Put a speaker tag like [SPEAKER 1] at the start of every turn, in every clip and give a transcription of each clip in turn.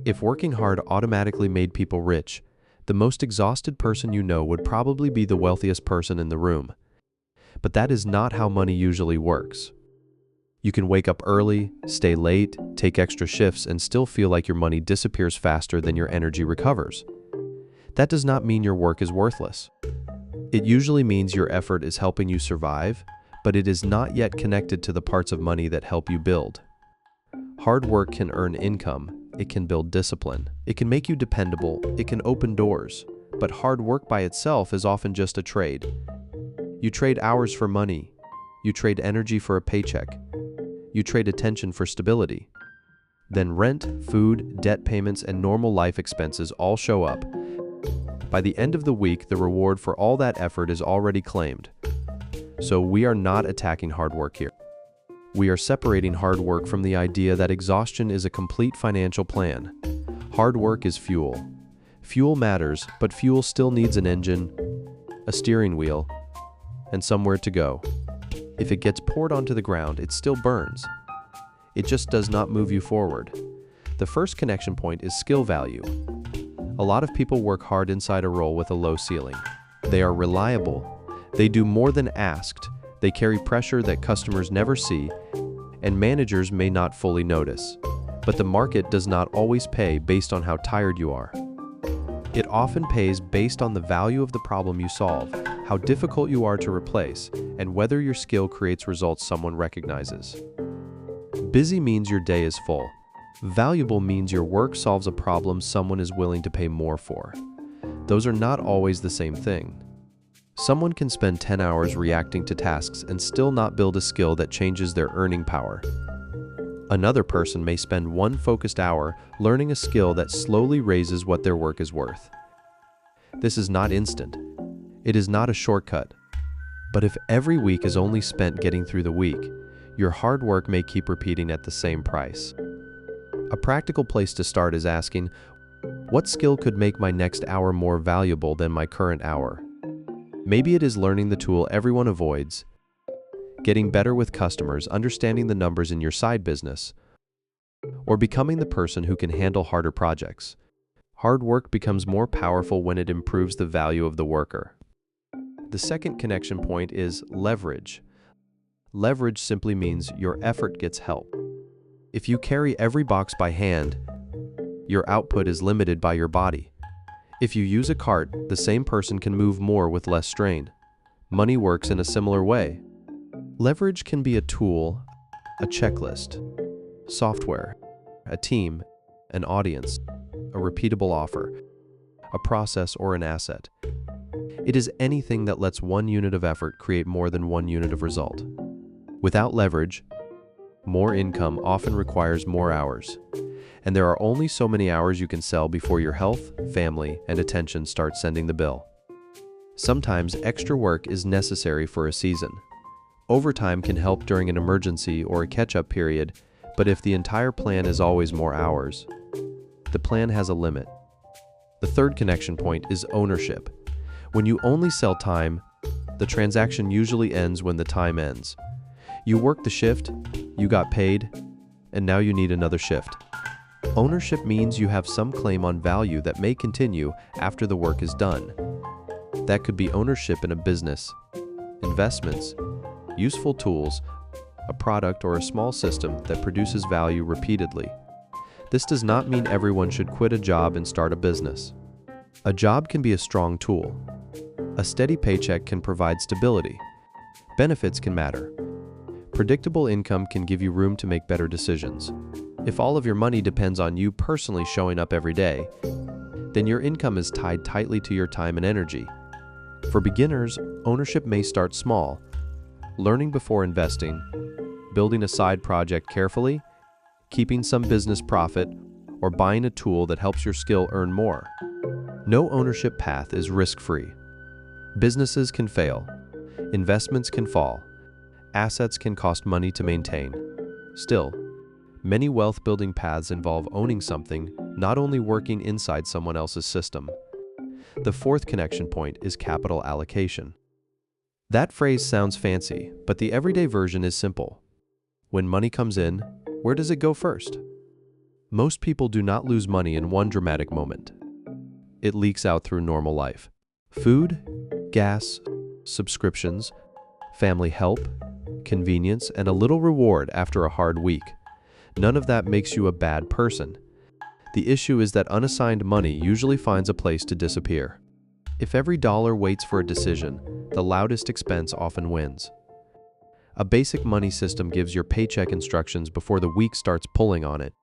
[SPEAKER 1] If working hard automatically made people rich, the most exhausted person you know would probably be the wealthiest person in the room. But that is not how money usually works. You can wake up early, stay late, take extra shifts, and still feel like your money disappears faster than your energy recovers. That does not mean your work is worthless. It usually means your effort is helping you survive, but it is not yet connected to the parts of money that help you build. Hard work can earn income, it can build discipline, it can make you dependable, it can open doors, but hard work by itself is often just a trade. You trade hours for money, you trade energy for a paycheck, you trade attention for stability. Then rent, food, debt payments, and normal life expenses all show up. By the end of the week, the reward for all that effort is already claimed. So we are not attacking hard work here. We are separating hard work from the idea that exhaustion is a complete financial plan. Hard work is fuel. Fuel matters, but fuel still needs an engine, a steering wheel, and somewhere to go. If it gets poured onto the ground, it still burns. It just does not move you forward. The first connection point is skill value. A lot of people work hard inside a role with a low ceiling. They are reliable. They do more than asked. They carry pressure that customers never see, and managers may not fully notice. But the market does not always pay based on how tired you are. It often pays based on the value of the problem you solve, how difficult you are to replace, and whether your skill creates results someone recognizes. Busy means your day is full. Valuable means your work solves a problem someone is willing to pay more for. Those are not always the same thing. Someone can spend 10 hours reacting to tasks and still not build a skill that changes their earning power. Another person may spend one focused hour learning a skill that slowly raises what their work is worth. This is not instant. It is not a shortcut. But if every week is only spent getting through the week, your hard work may keep repeating at the same price. A practical place to start is asking, what skill could make my next hour more valuable than my current hour? Maybe it is learning the tool everyone avoids, getting better with customers, understanding the numbers in your side business, or becoming the person who can handle harder projects. Hard work becomes more powerful when it improves the value of the worker. The second connection point is leverage. Leverage simply means your effort gets help. If you carry every box by hand, your output is limited by your body. If you use a cart, the same person can move more with less strain. Money works in a similar way. Leverage can be a tool, a checklist, software, a team, an audience, a repeatable offer, a process, or an asset. It is anything that lets one unit of effort create more than one unit of result. Without leverage, more income often requires more hours. And there are only so many hours you can sell before your health, family, and attention start sending the bill. Sometimes extra work is necessary for a season. Overtime can help during an emergency or a catch-up period, but if the entire plan is always more hours, the plan has a limit. The third connection point is ownership. When you only sell time, the transaction usually ends when the time ends. You worked the shift, you got paid, and now you need another shift. Ownership means you have some claim on value that may continue after the work is done. That could be ownership in a business, investments, useful tools, a product, or a small system that produces value repeatedly. This does not mean everyone should quit a job and start a business. A job can be a strong tool. A steady paycheck can provide stability. Benefits can matter. Predictable income can give you room to make better decisions. If all of your money depends on you personally showing up every day, then your income is tied tightly to your time and energy. For beginners, ownership may start small, learning before investing, building a side project carefully, keeping some business profit, or buying a tool that helps your skill earn more. No ownership path is risk-free. Businesses can fail, investments can fall, assets can cost money to maintain. Still, many wealth-building paths involve owning something, not only working inside someone else's system. The fourth connection point is capital allocation. That phrase sounds fancy, but the everyday version is simple. When money comes in, where does it go first? Most people do not lose money in one dramatic moment. It leaks out through normal life. Food, gas, subscriptions, family help, convenience, and a little reward after a hard week. None of that makes you a bad person. The issue is that unassigned money usually finds a place to disappear. If every dollar waits for a decision, the loudest expense often wins. A basic money system gives your paycheck instructions before the week starts pulling on it.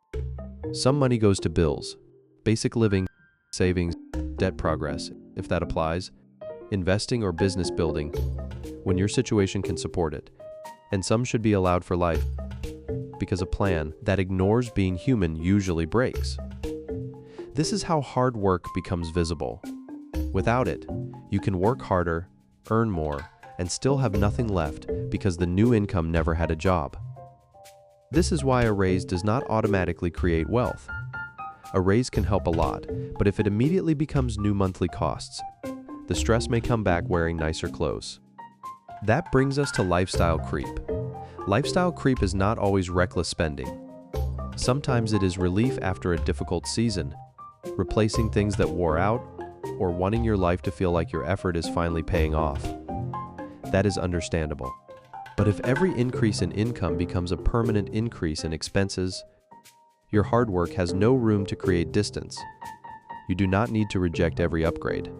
[SPEAKER 1] Some money goes to bills, basic living, savings, debt progress, if that applies, investing or business building, when your situation can support it. And some should be allowed for life, because a plan that ignores being human usually breaks. This is how hard work becomes visible. Without it, you can work harder, earn more, and still have nothing left because the new income never had a job. This is why a raise does not automatically create wealth. A raise can help a lot, but if it immediately becomes new monthly costs, the stress may come back wearing nicer clothes. That brings us to lifestyle creep. Lifestyle creep is not always reckless spending. Sometimes it is relief after a difficult season, replacing things that wore out, or wanting your life to feel like your effort is finally paying off. That is understandable. But if every increase in income becomes a permanent increase in expenses, your hard work has no room to create distance. You do not need to reject every upgrade.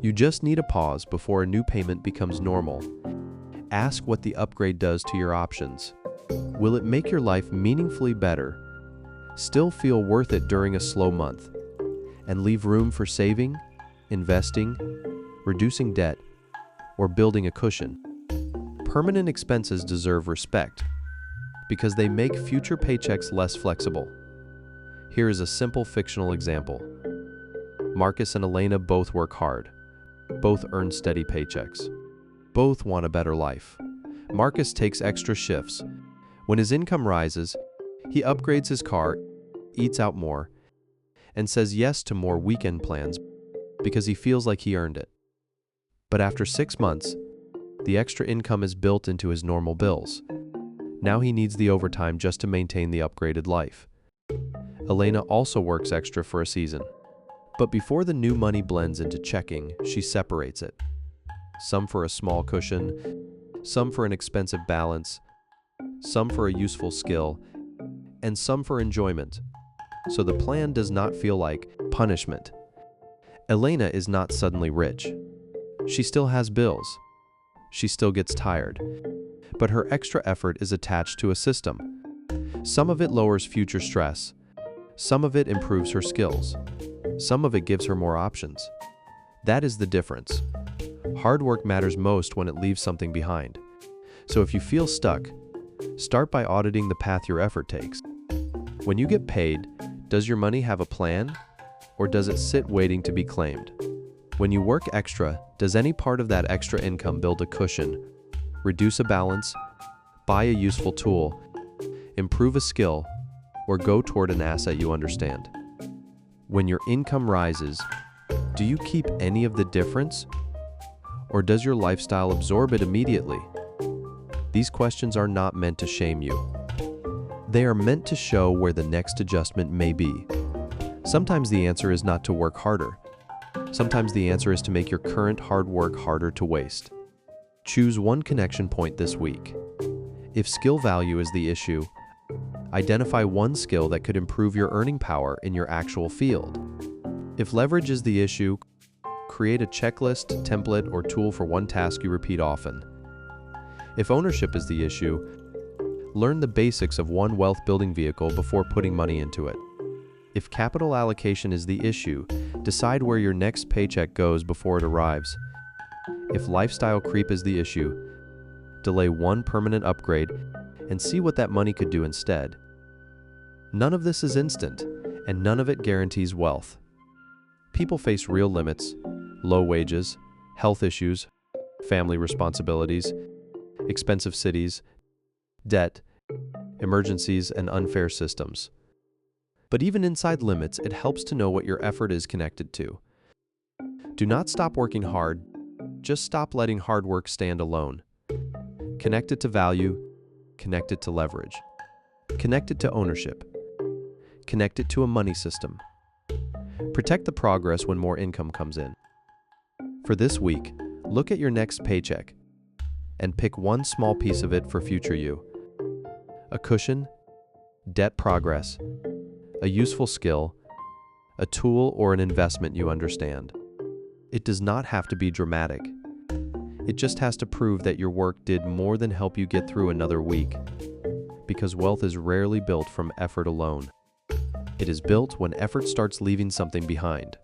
[SPEAKER 1] You just need a pause before a new payment becomes normal. Ask what the upgrade does to your options. Will it make your life meaningfully better, still feel worth it during a slow month, and leave room for saving, investing, reducing debt, or building a cushion? Permanent expenses deserve respect because they make future paychecks less flexible. Here is a simple fictional example. Marcus and Elena both work hard. Both earn steady paychecks. Both want a better life. Marcus takes extra shifts. When his income rises, he upgrades his car, eats out more, and says yes to more weekend plans because he feels like he earned it. But after 6 months, the extra income is built into his normal bills. Now he needs the overtime just to maintain the upgraded life. Elena also works extra for a season. But before the new money blends into checking, she separates it. Some for a small cushion, some for an expensive balance, some for a useful skill, and some for enjoyment. So the plan does not feel like punishment. Elena is not suddenly rich. She still has bills. She still gets tired. But her extra effort is attached to a system. Some of it lowers future stress. Some of it improves her skills. Some of it gives her more options. That is the difference. Hard work matters most when it leaves something behind. So if you feel stuck, start by auditing the path your effort takes. When you get paid, does your money have a plan, or does it sit waiting to be claimed? When you work extra, does any part of that extra income build a cushion, reduce a balance, buy a useful tool, improve a skill, or go toward an asset you understand? When your income rises, do you keep any of the difference? Or does your lifestyle absorb it immediately? These questions are not meant to shame you. They are meant to show where the next adjustment may be. Sometimes the answer is not to work harder. Sometimes the answer is to make your current hard work harder to waste. Choose one connection point this week. If skill value is the issue, identify one skill that could improve your earning power in your actual field. If leverage is the issue, create a checklist, template, or tool for one task you repeat often. If ownership is the issue, learn the basics of one wealth-building vehicle before putting money into it. If capital allocation is the issue, decide where your next paycheck goes before it arrives. If lifestyle creep is the issue, delay one permanent upgrade and see what that money could do instead. None of this is instant, and none of it guarantees wealth. People face real limits, low wages, health issues, family responsibilities, expensive cities, debt, emergencies, and unfair systems. But even inside limits, it helps to know what your effort is connected to. Do not stop working hard, just stop letting hard work stand alone. Connect it to value, connect it to leverage, connect it to ownership. Connect it to a money system. Protect the progress when more income comes in. For this week, look at your next paycheck and pick one small piece of it for future you. A cushion, debt progress, a useful skill, a tool, or an investment you understand. It does not have to be dramatic. It just has to prove that your work did more than help you get through another week. Because wealth is rarely built from effort alone. It is built when effort starts leaving something behind.